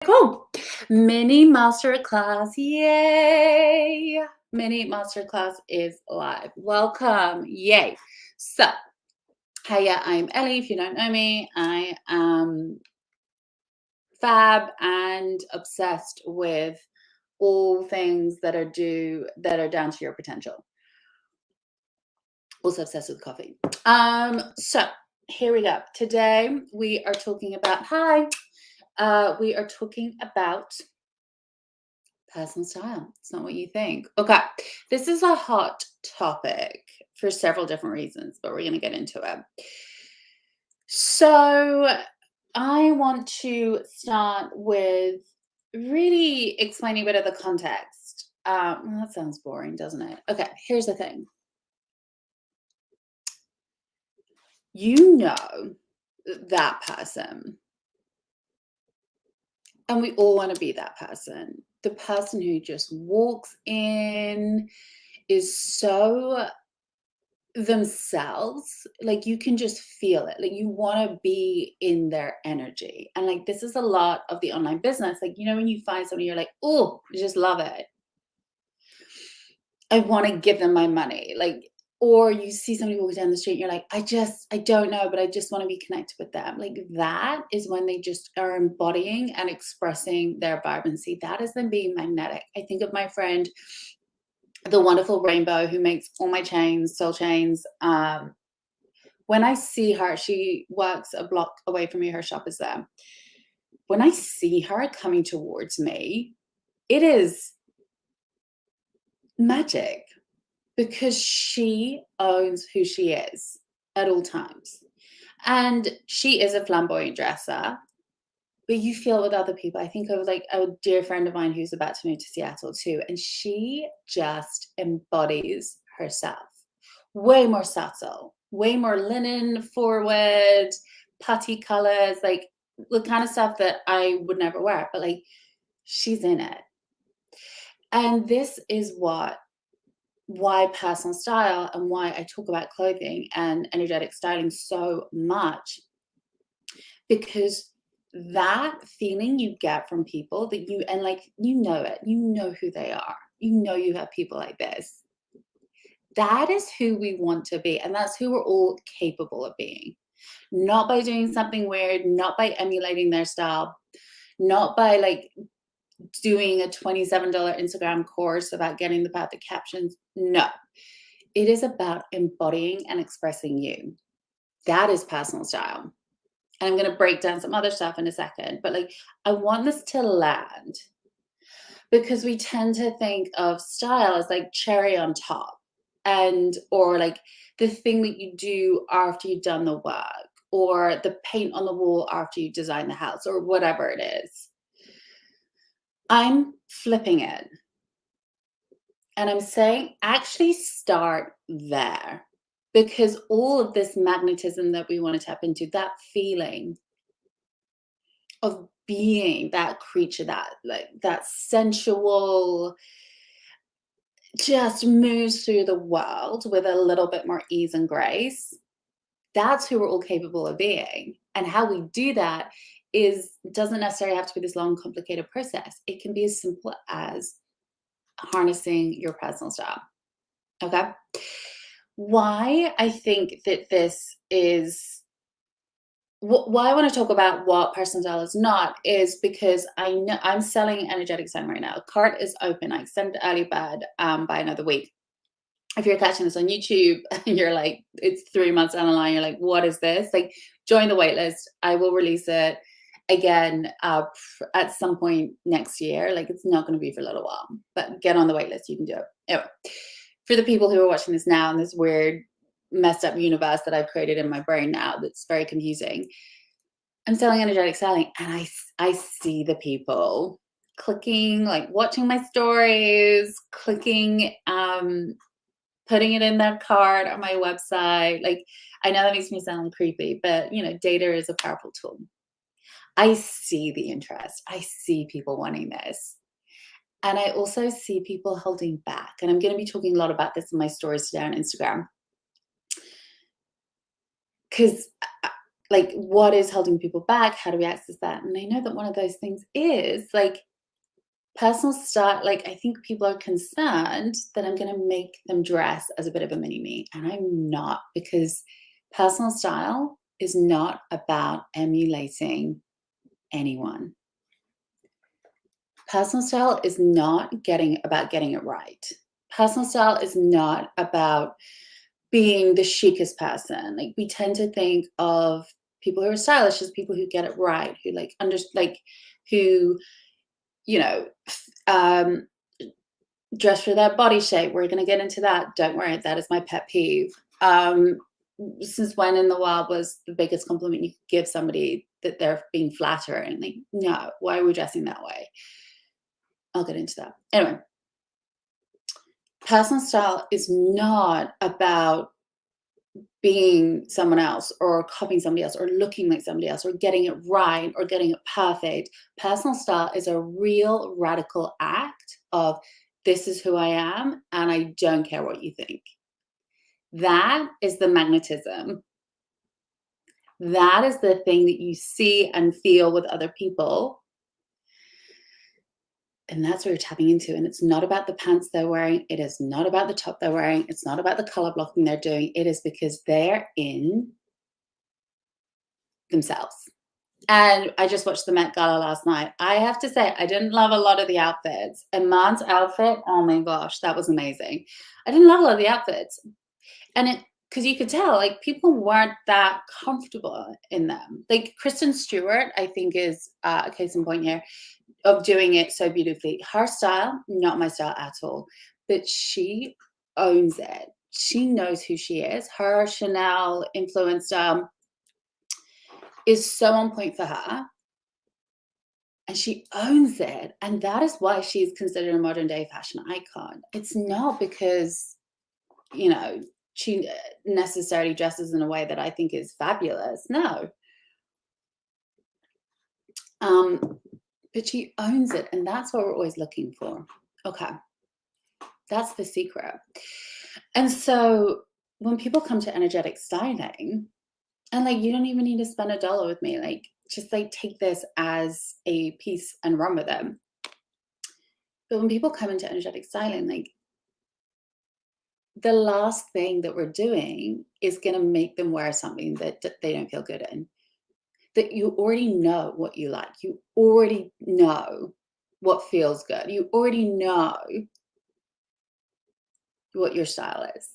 Cool. Mini masterclass. Yay. Mini masterclass is live. Welcome. Yay. So, hi, yeah, I'm Ellie. If you don't know me, I am fab and obsessed with all things that are down to your potential. Also obsessed with coffee. So here we go. Today we are talking about we are talking about personal style. It's not what you think. Okay, this is a hot topic for several different reasons, but we're going to get into it. So, I want to start with really explaining a bit of the context. Well, that sounds boring, doesn't it? Okay, here's the thing. You know that person, and we all want to be that person. The person who just walks in, is so themselves, like you can just feel it, like you want to be in their energy. And like this is a lot of the online business, like when you find somebody, you're like, oh, I just love it, I want to give them my money, like, or you see somebody walking down the street, you're like, I don't know, but I just want to be connected with them. Like that is when they just are embodying and expressing their vibrancy. That is them being magnetic. I think of my friend, the wonderful Rainbow, who makes all my chains, soul chains. When I see her, she works a block away from me. Her shop is there. When I see her coming towards me, it is magic because she owns who she is at all times. And she is a flamboyant dresser, but you feel it with other people. I think of like a dear friend of mine who's about to move to Seattle too, and she just embodies herself. Way more subtle, way more linen forward, putty colors, like the kind of stuff that I would never wear, but like she's in it. And this is why personal style and why I talk about clothing and energetic styling so much, because that feeling you get from people that you, and like, it, you know who they are, you have people like this. That is who we want to be, and that's who we're all capable of being. Not by doing something weird, not by emulating their style, not by like doing a $27 Instagram course about getting the perfect captions. No, it is about embodying and expressing you. That is personal style. And I'm going to break down some other stuff in a second, but like I want this to land because we tend to think of style as like cherry on top, and or like the thing that you do after you've done the work, or the paint on the wall after you design the house, or whatever it is. I'm flipping it and I'm saying actually start there, because all of this magnetism that we want to tap into, that feeling of being that creature, that like that sensual, just moves through the world with a little bit more ease and grace. That's who we're all capable of being. And how we do that doesn't necessarily have to be this long, complicated process. It can be as simple as harnessing your personal style. Okay. Why I think that this is why I want to talk about what personal style is not is because I know I'm selling energetic styling right now. Cart is open. I extended early bird by another week. If you're catching this on YouTube and you're like, it's 3 months down the line, you're like, what is this? Like, join the waitlist. I will release it again at some point next year. Like, it's not going to be for a little while, but get on the waitlist. You can do it. Anyway, for the people who are watching this now in this weird, messed up universe that I've created in my brain now that's very confusing, I'm selling energetic styling, and I see the people clicking, like watching my stories, clicking, putting it in their cart on my website. Like, I know that makes me sound creepy, but data is a powerful tool. I see the interest. I see people wanting this. And I also see people holding back. And I'm going to be talking a lot about this in my stories today on Instagram. Because like, what is holding people back? How do we access that? And I know that one of those things is like personal style. Like, I think people are concerned that I'm going to make them dress as a bit of a mini me, and I'm not, because personal style is not about emulating anyone. Personal style is not about getting it right. Personal style is not about being the chicest person. Like, we tend to think of people who are stylish as people who get it right, who who, you know, um, dress for their body shape. We're going to get into that. Don't worry, that is my pet peeve. Since when in the world was the biggest compliment you could give somebody that they're being flattering? Like, no, why are we dressing that way? I'll get into that. Anyway, personal style is not about being someone else or copying somebody else or looking like somebody else or getting it right or getting it perfect. Personal style is a real radical act of, this is who I am and I don't care what you think. That is the magnetism. That is the thing that you see and feel with other people. And that's what you're tapping into. And it's not about the pants they're wearing. It is not about the top they're wearing. It's not about the color blocking they're doing. It is because they're in themselves. And I just watched the Met Gala last night. I have to say, I didn't love a lot of the outfits. Iman's outfit, oh my gosh, that was amazing. I didn't love a lot of the outfits. And because you could tell, like, people weren't that comfortable in them. Like, Kristen Stewart, I think, is a case in point here of doing it so beautifully. Her style, not my style at all, but she owns it. She knows who she is. Her Chanel influence style is so on point for her, and she owns it. And that is why she's considered a modern day fashion icon. It's not because, you know, she necessarily dresses in a way that I think is fabulous. No. But she owns it, and that's what we're always looking for. Okay. That's the secret. And so when people come to energetic styling, and like, you don't even need to spend $1 with me, like, just like take this as a piece and run with it. But when people come into energetic styling, like, the last thing that we're doing is going to make them wear something that they don't feel good in. That you already know what you like. You already know what feels good. You already know what your style is.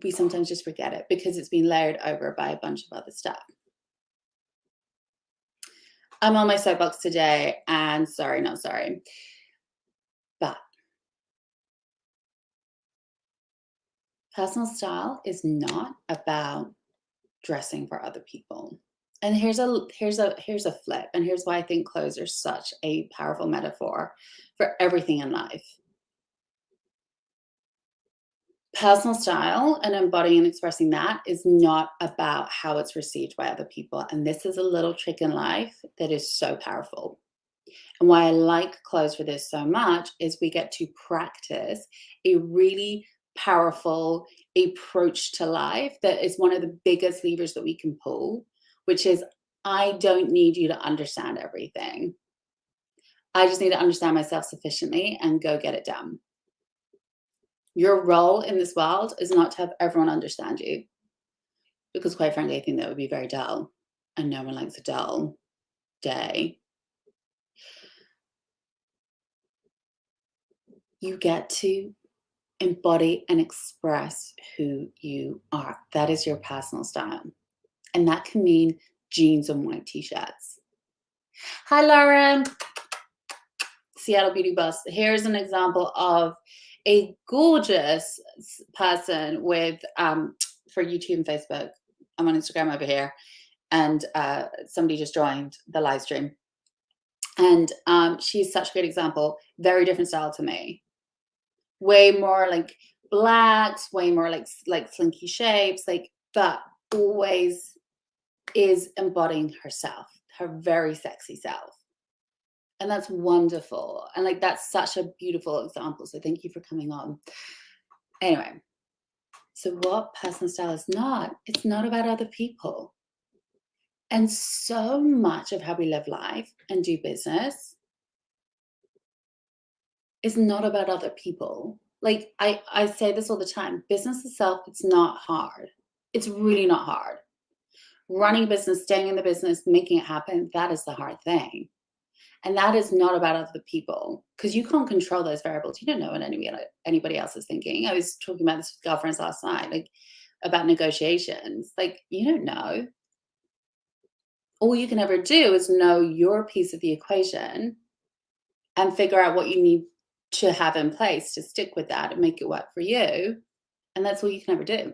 We sometimes just forget it because it's been layered over by a bunch of other stuff. I'm on my soapbox today, and sorry, not sorry. But personal style is not about dressing for other people. And here's a flip, and here's why I think clothes are such a powerful metaphor for everything in life. Personal style and embodying and expressing that is not about how it's received by other people. And this is a little trick in life that is so powerful. And why I like clothes for this so much is we get to practice a really powerful approach to life that is one of the biggest levers that we can pull, which is, I don't need you to understand everything. I just need to understand myself sufficiently and go get it done. Your role in this world is not to have everyone understand you, because quite frankly, I think that would be very dull, and no one likes a dull day. You get to embody and express who you are. That is your personal style. And that can mean jeans and white t-shirts. Hi, Lauren. Seattle Beauty Bus. Here's an example of a gorgeous person with, for YouTube and Facebook. I'm on Instagram over here. And somebody just joined the live stream. And she's such a great example. Very different style to me. Way more like blacks, way more like slinky shapes, like, but always is embodying herself, her very sexy self. And that's wonderful. And like, that's such a beautiful example. So thank you for coming on. Anyway, so what personal style is not, it's not about other people. And so much of how we live life and do business is not about other people. Like I say this all the time, business itself, it's not hard. It's really not hard. Running a business, staying in the business, making it happen, that is the hard thing. And that is not about other people because you can't control those variables. You don't know what anybody else is thinking. I was talking about this with girlfriends last night, like about negotiations. Like, you don't know. All you can ever do is know your piece of the equation and figure out what you need to have in place to stick with that and make it work for you. And that's all you can ever do.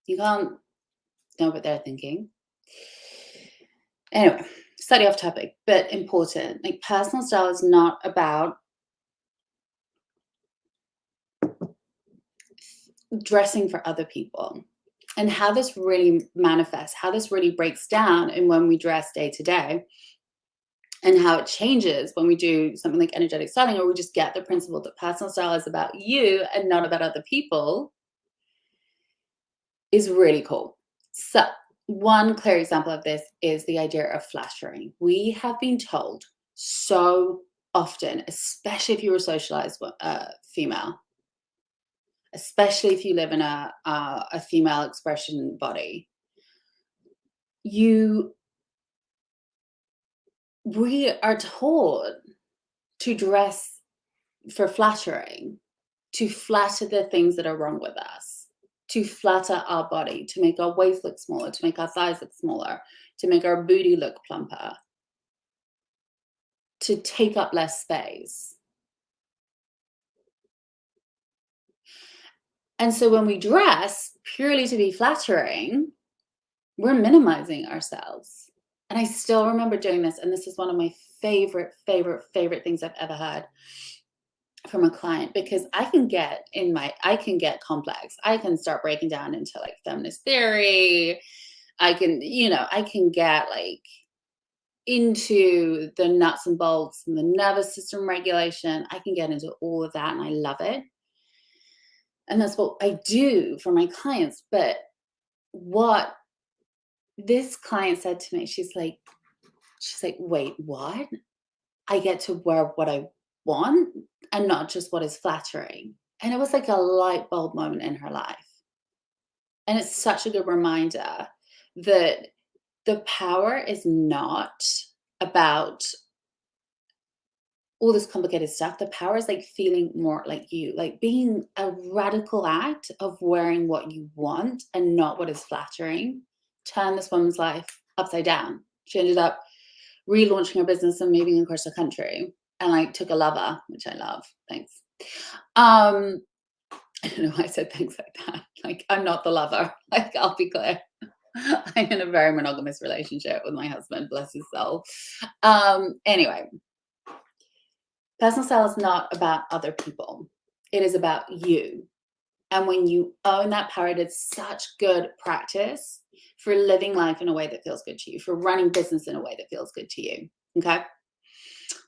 You can't know what they're thinking. Anyway, slightly off topic, but important. Like, personal style is not about dressing for other people. And how this really manifests, how this really breaks down in when we dress day to day, and how it changes when we do something like energetic styling, or we just get the principle that personal style is about you and not about other people, is really cool. So one clear example of this is the idea of flattering. We have been told so often, especially if you were socialized female, especially if you live in a female expression body, we are told to dress for flattering, to flatter the things that are wrong with us, to flatter our body, to make our waist look smaller, to make our thighs look smaller, to make our booty look plumper, to take up less space. And so when we dress purely to be flattering, we're minimizing ourselves. And I still remember doing this, and this is one of my favorite things I've ever heard from a client, because I can get complex. I can start breaking down into like feminist theory. I can get like into the nuts and bolts and the nervous system regulation. I can get into all of that, and I love it. And that's what I do for my clients. But what this client said to me, she's like, wait, what? I get to wear what I want and not just what is flattering. And it was like a light bulb moment in her life. And it's such a good reminder that the power is not about all this complicated stuff. The power is like feeling more like you, like being a radical act of wearing what you want and not what is flattering. Turn this woman's life upside down. She ended up relaunching her business and moving across the country, and like took a lover, which I love. Thanks. I don't know why I said things like that. Like, I'm not the lover. Like, I'll be clear. I'm in a very monogamous relationship with my husband, bless his soul. Anyway, personal style is not about other people. It is about you. And when you own that power, it's such good practice for living life in a way that feels good to you, for running business in a way that feels good to you. Okay.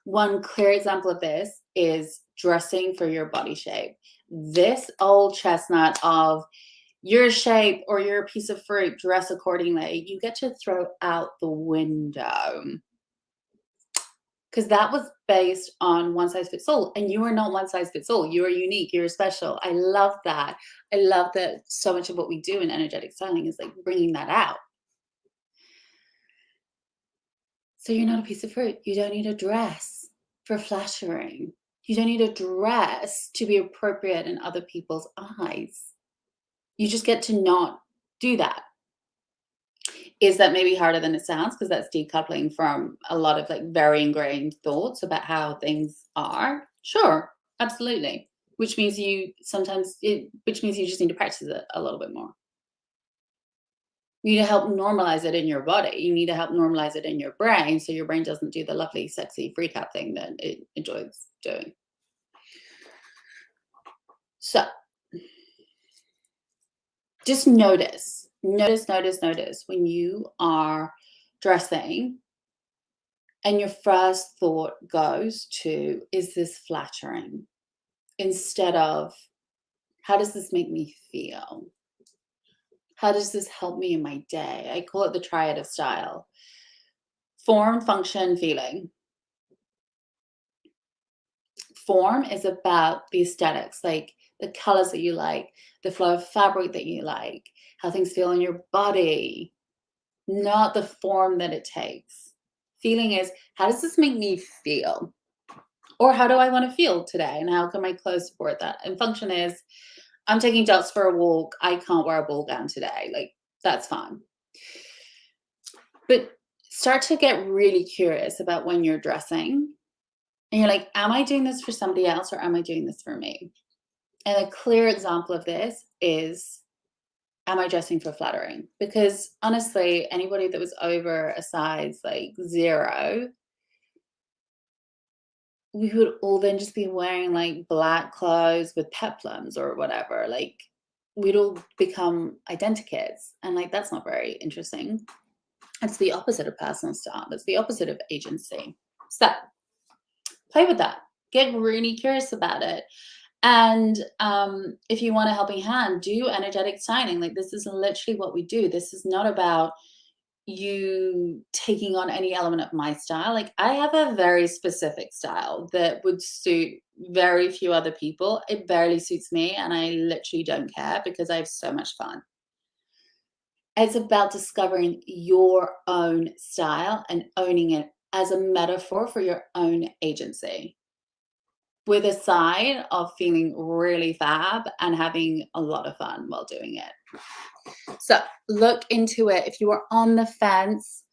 One clear example of this is dressing for your body shape. This old chestnut of your shape or you're a piece of fruit, dress accordingly, you get to throw out the window. Because that was based on one size fits all. And you are not one size fits all. You are unique. You're special. I love that. I love that so much of what we do in energetic styling is like bringing that out. So you're not a piece of fruit. You don't need a dress for flattering. You don't need a dress to be appropriate in other people's eyes. You just get to not do that. Is that maybe harder than it sounds? Because that's decoupling from a lot of like very ingrained thoughts about how things are. Sure, absolutely. Which means you just need to practice it a little bit more. You need to help normalize it in your body. You need to help normalize it in your brain so your brain doesn't do the lovely, sexy freak out thing that it enjoys doing. So just notice when you are dressing and your first thought goes to, is this flattering? Instead of, how does this make me feel? How does this help me in my day? I call it the triad of style. Form, function, feeling. Form is about the aesthetics, like the colors that you like, the flow of fabric that you like, how things feel in your body, not the form that it takes. Feeling is, how does this make me feel? Or how do I want to feel today? And how can my clothes support that? And function is, I'm taking dogs for a walk. I can't wear a ball gown today. Like, that's fine. But start to get really curious about when you're dressing. And you're like, am I doing this for somebody else or am I doing this for me? And a clear example of this is, am I dressing for flattering? Because honestly, anybody that was over a size like 0, we would all then just be wearing like black clothes with peplums or whatever. Like, we'd all become identikits. And like, that's not very interesting. It's the opposite of personal style. It's the opposite of agency. So play with that. Get really curious about it. And if you want a helping hand, do energetic styling. Like, this is literally what we do. This is not about you taking on any element of my style. Like, I have a very specific style that would suit very few other people. It barely suits me, and I literally don't care because I have so much fun. It's about discovering your own style and owning it as a metaphor for your own agency, with a side of feeling really fab and having a lot of fun while doing it. So look into it. If you are on the fence,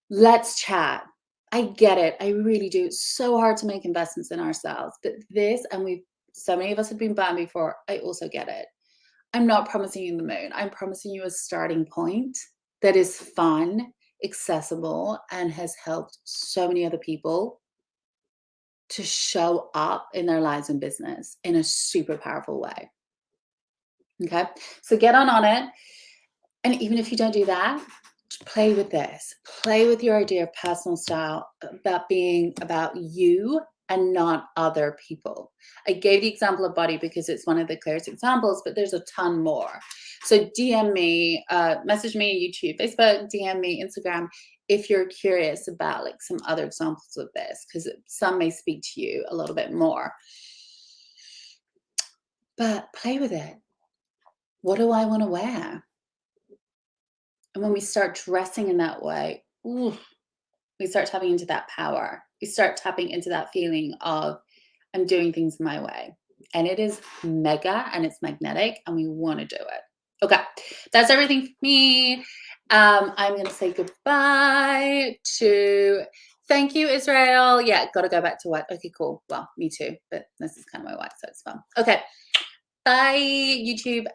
let's chat. I get it. I really do. It's so hard to make investments in ourselves. But this, and so many of us have been burned before, I also get it. I'm not promising you the moon. I'm promising you a starting point that is fun, accessible, and has helped so many other people to show up in their lives and business in a super powerful way. Okay, so get on it. And even if you don't do that, play with this. Play with your idea of personal style, about being about you and not other people. I gave the example of body because it's one of the clearest examples, but there's a ton more. So DM me, message me, YouTube, Facebook, DM me, Instagram, if you're curious about like some other examples of this, because some may speak to you a little bit more. But play with it. What do I want to wear? And when we start dressing in that way, ooh, we start tapping into that power. We start tapping into that feeling of, I'm doing things my way. And it is mega and it's magnetic and we want to do it. Okay, that's everything for me. I'm going to say goodbye to, thank you, Israel. Yeah, got to go back to work. Okay, cool. Well, me too, but this is kind of my work, so it's fun. Okay, bye, YouTube.